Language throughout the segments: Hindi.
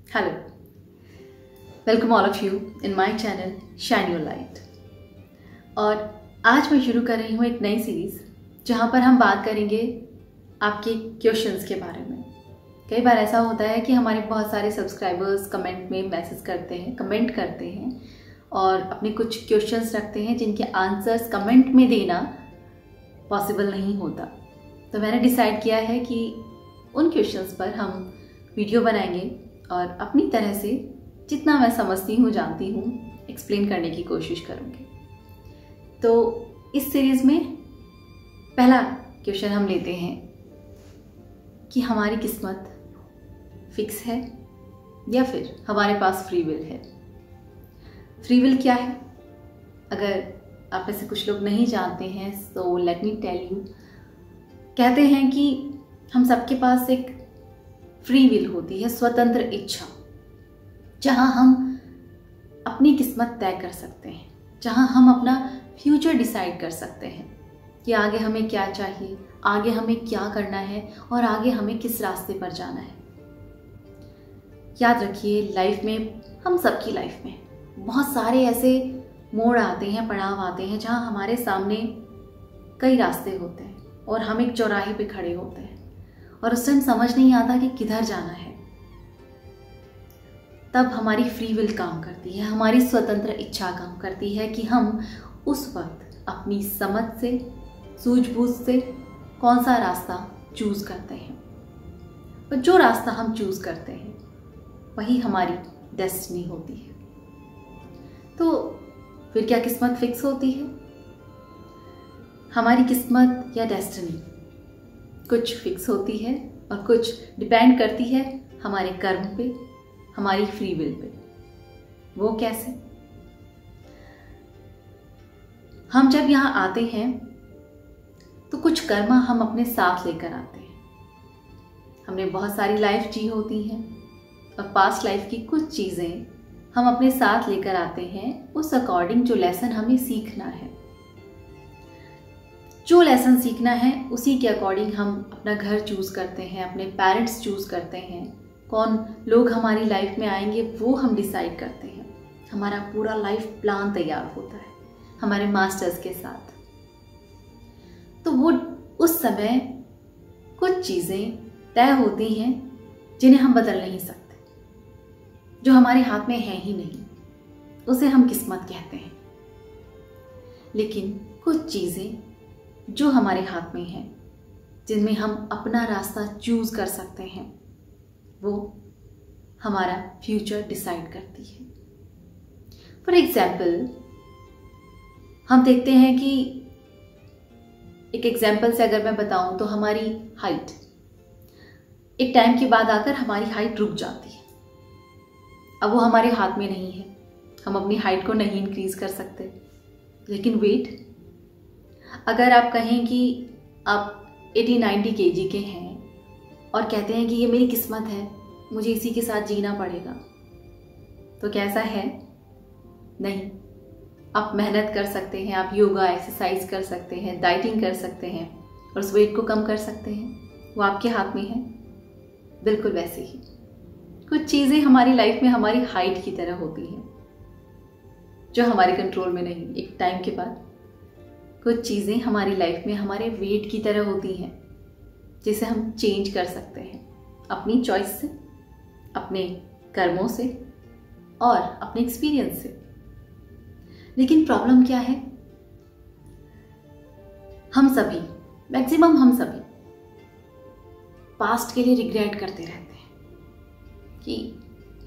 Hello, welcome all of you in my channel Shine Your Light। और आज मैं शुरू कर रही हूँ एक नई सीरीज़ जहाँ पर हम बात करेंगे आपके क्वेश्चंस के बारे में। कई बार ऐसा होता है कि हमारे बहुत सारे सब्सक्राइबर्स कमेंट में मैसेज करते हैं, कमेंट करते हैं और अपने कुछ क्वेश्चंस रखते हैं जिनके आंसर्स कमेंट में देना पॉसिबल नहीं होता। तो मैंने डिसाइड किया है कि उन क्वेश्चंस पर हम वीडियो बनाएंगे और अपनी तरह से जितना मैं समझती हूँ, जानती हूँ, एक्सप्लेन करने की कोशिश करूँगी। तो इस सीरीज़ में पहला क्वेश्चन हम लेते हैं कि हमारी किस्मत फिक्स है या फिर हमारे पास फ्री विल है। फ्री विल क्या है? अगर आप में से कुछ लोग नहीं जानते हैं तो लेट मी टेल यू। कहते हैं कि हम सबके पास एक फ्री विल होती है, स्वतंत्र इच्छा, जहां हम अपनी किस्मत तय कर सकते हैं, जहां हम अपना फ्यूचर डिसाइड कर सकते हैं कि आगे हमें क्या चाहिए, आगे हमें क्या करना है और आगे हमें किस रास्ते पर जाना है। याद रखिए, लाइफ में, हम सबकी लाइफ में बहुत सारे ऐसे मोड़ आते हैं, पड़ाव आते हैं जहां हमारे सामने कई रास्ते होते हैं और हम एक चौराहे पे खड़े होते हैं और उस टाइम समझ नहीं आता कि किधर जाना है। तब हमारी फ्री विल काम करती है, हमारी स्वतंत्र इच्छा काम करती है कि हम उस वक्त अपनी समझ से, सूझबूझ से कौन सा रास्ता चूज करते हैं। पर जो रास्ता हम चूज करते हैं वही हमारी डेस्टिनी होती है। तो फिर क्या किस्मत फिक्स होती है? हमारी किस्मत या डेस्टिनी कुछ फिक्स होती है और कुछ डिपेंड करती है हमारे कर्म पे, हमारी फ्री विल पे। वो कैसे? हम जब यहाँ आते हैं तो कुछ कर्म हम अपने साथ लेकर आते हैं। हमने बहुत सारी लाइफ जी होती हैं और पास्ट लाइफ की कुछ चीज़ें हम अपने साथ लेकर आते हैं, उस अकॉर्डिंग जो लेसन हमें सीखना है। जो लेसन सीखना है उसी के अकॉर्डिंग हम अपना घर चूज़ करते हैं, अपने पेरेंट्स चूज़ करते हैं, कौन लोग हमारी लाइफ में आएंगे वो हम डिसाइड करते हैं। हमारा पूरा लाइफ प्लान तैयार होता है हमारे मास्टर्स के साथ। तो वो उस समय कुछ चीज़ें तय होती हैं जिन्हें हम बदल नहीं सकते, जो हमारे हाथ में है ही नहीं, उसे हम किस्मत कहते हैं। लेकिन कुछ चीज़ें जो हमारे हाथ में हैं, जिनमें हम अपना रास्ता चूज कर सकते हैं, वो हमारा फ्यूचर डिसाइड करती है। फॉर एग्जाम्पल, हम देखते हैं कि एक एग्जाम्पल से अगर मैं बताऊं तो हमारी हाइट एक टाइम के बाद आकर हमारी हाइट रुक जाती है। अब वो हमारे हाथ में नहीं है, हम अपनी हाइट को नहीं इंक्रीज कर सकते। लेकिन वेट, अगर आप कहें कि आप 80-90 kg के हैं और कहते हैं कि ये मेरी किस्मत है, मुझे इसी के साथ जीना पड़ेगा, तो कैसा है? नहीं। आप मेहनत कर सकते हैं, आप योगा, एक्सरसाइज कर सकते हैं, डाइटिंग कर सकते हैं और उस वेट को कम कर सकते हैं। वो आपके हाथ में है। बिल्कुल वैसे ही कुछ चीज़ें हमारी लाइफ में हमारी हाइट की तरह होती हैं जो हमारे कंट्रोल में नहीं। एक टाइम के बाद कुछ चीज़ें हमारी लाइफ में हमारे वेट की तरह होती हैं जिसे हम चेंज कर सकते हैं अपनी चॉइस से, अपने कर्मों से और अपने एक्सपीरियंस से। लेकिन प्रॉब्लम क्या है? हम सभी, मैक्सिमम हम सभी पास्ट के लिए रिग्रेट करते रहते हैं कि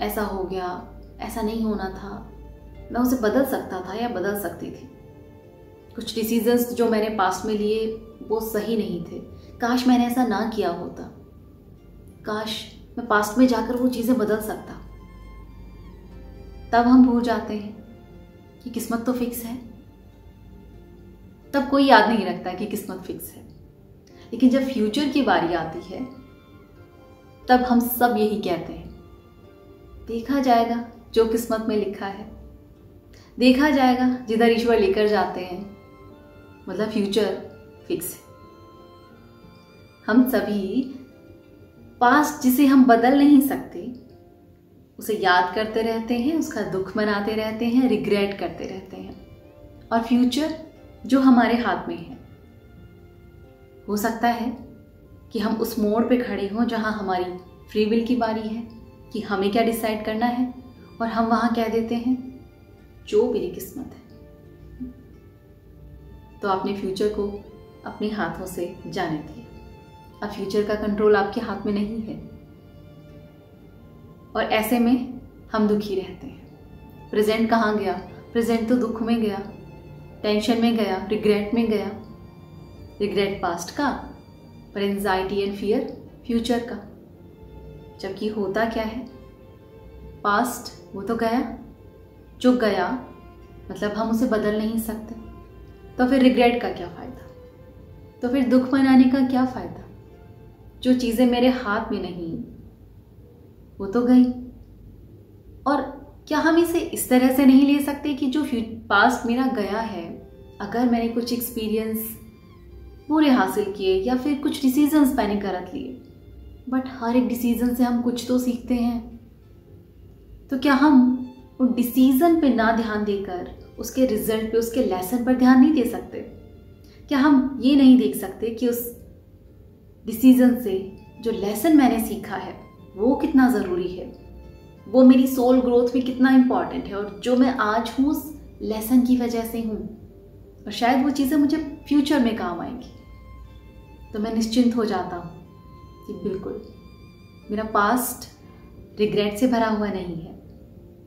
ऐसा हो गया, ऐसा नहीं होना था, मैं उसे बदल सकता था या बदल सकती थी। कुछ डिसीजंस जो मैंने पास्ट में लिए वो सही नहीं थे, काश मैंने ऐसा ना किया होता, काश मैं पास्ट में जाकर वो चीज़ें बदल सकता। तब हम भूल जाते हैं कि किस्मत तो फिक्स है। तब कोई याद नहीं रखता कि किस्मत फिक्स है। लेकिन जब फ्यूचर की बारी आती है तब हम सब यही कहते हैं, देखा जाएगा जो किस्मत में लिखा है, देखा जाएगा जिधर ईश्वर लेकर जाते हैं, मतलब फ्यूचर फिक्स है। हम सभी पास्ट जिसे हम बदल नहीं सकते उसे याद करते रहते हैं, उसका दुख मनाते रहते हैं, रिग्रेट करते रहते हैं। और फ्यूचर जो हमारे हाथ में है, हो सकता है कि हम उस मोड़ पे खड़े हों जहां हमारी फ्री विल की बारी है कि हमें क्या डिसाइड करना है, और हम वहां कह देते हैं जो मेरी किस्मत है। तो आपने फ्यूचर को अपने हाथों से जाने दिया। अब फ्यूचर का कंट्रोल आपके हाथ में नहीं है, और ऐसे में हम दुखी रहते हैं। प्रेजेंट कहाँ गया? प्रेजेंट तो दुख में गया, टेंशन में गया, रिग्रेट में गया। रिग्रेट पास्ट का, पर एंजाइटी एंड फियर फ्यूचर का। जबकि होता क्या है, पास्ट वो तो गया, जो गया मतलब हम उसे बदल नहीं सकते, तो फिर रिग्रेट का क्या फ़ायदा? तो फिर दुख मनाने का क्या फ़ायदा? जो चीज़ें मेरे हाथ में नहीं वो तो गई। और क्या हम इसे इस तरह से नहीं ले सकते कि जो पास्ट मेरा गया है, अगर मैंने कुछ एक्सपीरियंस पूरे हासिल किए या फिर कुछ डिसीजंस मैंने गलत लिए, बट हर एक डिसीजन से हम कुछ तो सीखते हैं, तो क्या हम उस डिसीजन पे ना ध्यान देकर उसके रिजल्ट पे, उसके लेसन पर ध्यान नहीं दे सकते? क्या हम ये नहीं देख सकते कि उस डिसीजन से जो लेसन मैंने सीखा है वो कितना ज़रूरी है, वो मेरी सोल ग्रोथ में कितना इम्पॉर्टेंट है, और जो मैं आज हूँ उस लेसन की वजह से हूँ, और शायद वो चीज़ें मुझे फ्यूचर में काम आएंगी। तो मैं निश्चिंत हो जाता हूँ कि बिल्कुल मेरा पास्ट रिग्रेट से भरा हुआ नहीं है,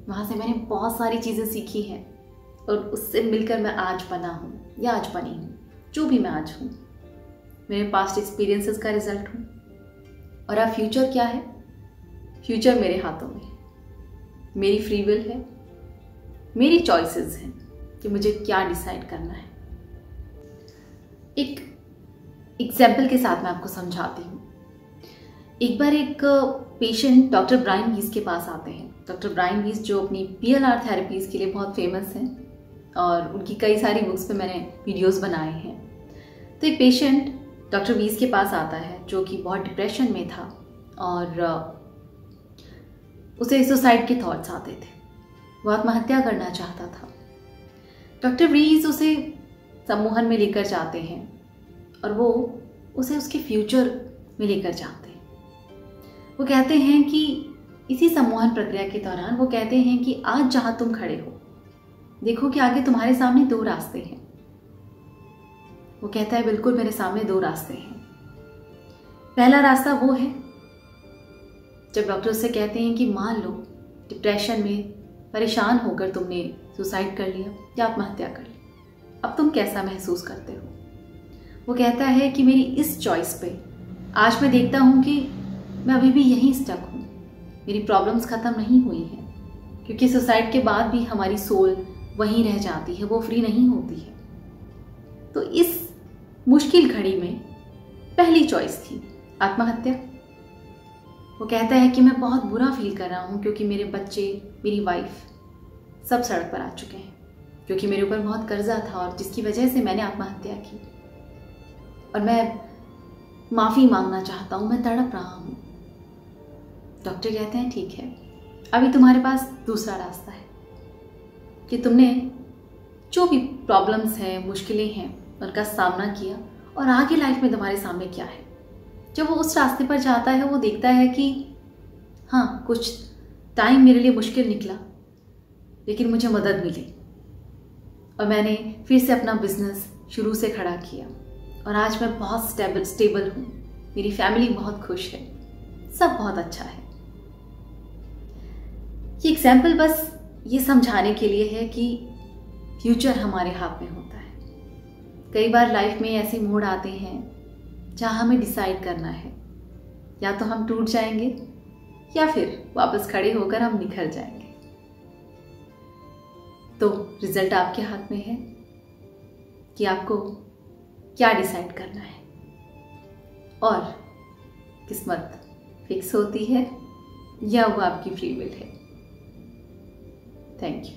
वहाँ से मैंने बहुत सारी चीज़ें सीखी हैं, और उससे मिलकर मैं आज बना हूँ या आज बनी हूँ, जो भी मैं आज हूँ मेरे पास्ट एक्सपीरियंसेस का रिजल्ट हूँ। और अब फ्यूचर क्या है? फ्यूचर मेरे हाथों में, मेरी फ्री विल है, मेरी चॉइसेस हैं कि मुझे क्या डिसाइड करना है। एक एग्जाम्पल के साथ मैं आपको समझाती हूँ। एक बार एक पेशेंट डॉक्टर ब्रायन वीस के पास आते हैं। डॉक्टर ब्रायन वीस जो अपनी PLR थेरेपीज़ के लिए बहुत फेमस हैं, और उनकी कई सारी बुक्स पे मैंने वीडियोस बनाए हैं। तो एक पेशेंट डॉक्टर वीस के पास आता है जो कि बहुत डिप्रेशन में था, और उसे सुसाइड के थॉट्स आते थे, वो आत्महत्या करना चाहता था। डॉक्टर वीस उसे सम्मोहन में लेकर जाते हैं, और वो उसे उसके फ्यूचर में लेकर जाते हैं। वो कहते हैं कि इसी सम्मोहन प्रक्रिया के दौरान वो कहते हैं कि आज जहाँ तुम खड़े हो, देखो कि आगे तुम्हारे सामने 2 रास्ते हैं। वो कहता है बिल्कुल मेरे सामने 2 रास्ते हैं। पहला रास्ता वो है जब डॉक्टर उससे कहते हैं कि मान लो डिप्रेशन में परेशान होकर तुमने सुसाइड कर लिया या आत्महत्या कर ली, अब तुम कैसा महसूस करते हो? वो कहता है कि मेरी इस चॉइस पे आज मैं देखता हूँ कि मैं अभी भी यहीं स्टक हूँ, मेरी प्रॉब्लम्स ख़त्म नहीं हुई हैं, क्योंकि सुसाइड के बाद भी हमारी सोल वहीं रह जाती है, वो फ्री नहीं होती है। तो इस मुश्किल घड़ी में पहली चॉइस थी आत्महत्या। वो कहता है कि मैं बहुत बुरा फील कर रहा हूँ, क्योंकि मेरे बच्चे, मेरी वाइफ सब सड़क पर आ चुके हैं, क्योंकि मेरे ऊपर बहुत कर्जा था और जिसकी वजह से मैंने आत्महत्या की, और मैं माफ़ी मांगना चाहता हूँ, मैं तड़प रहा हूँ। डॉक्टर कहते हैं ठीक है, अभी तुम्हारे पास दूसरा रास्ता है कि तुमने जो भी प्रॉब्लम्स हैं, मुश्किलें हैं, उनका सामना किया, और आगे लाइफ में तुम्हारे सामने क्या है। जब वो उस रास्ते पर जाता है, वो देखता है कि हाँ, कुछ टाइम मेरे लिए मुश्किल निकला, लेकिन मुझे मदद मिली, और मैंने फिर से अपना बिजनेस शुरू से खड़ा किया, और आज मैं बहुत स्टेबल हूँ, मेरी फैमिली बहुत खुश है, सब बहुत अच्छा है। ये एग्जाम्पल बस ये समझाने के लिए है कि फ्यूचर हमारे हाथ में होता है। कई बार लाइफ में ऐसे मोड़ आते हैं जहाँ हमें डिसाइड करना है, या तो हम टूट जाएंगे या फिर वापस खड़े होकर हम निखर जाएंगे। तो रिजल्ट आपके हाथ में है कि आपको क्या डिसाइड करना है, और किस्मत फिक्स होती है या वो आपकी फ्री विल है। Thank you.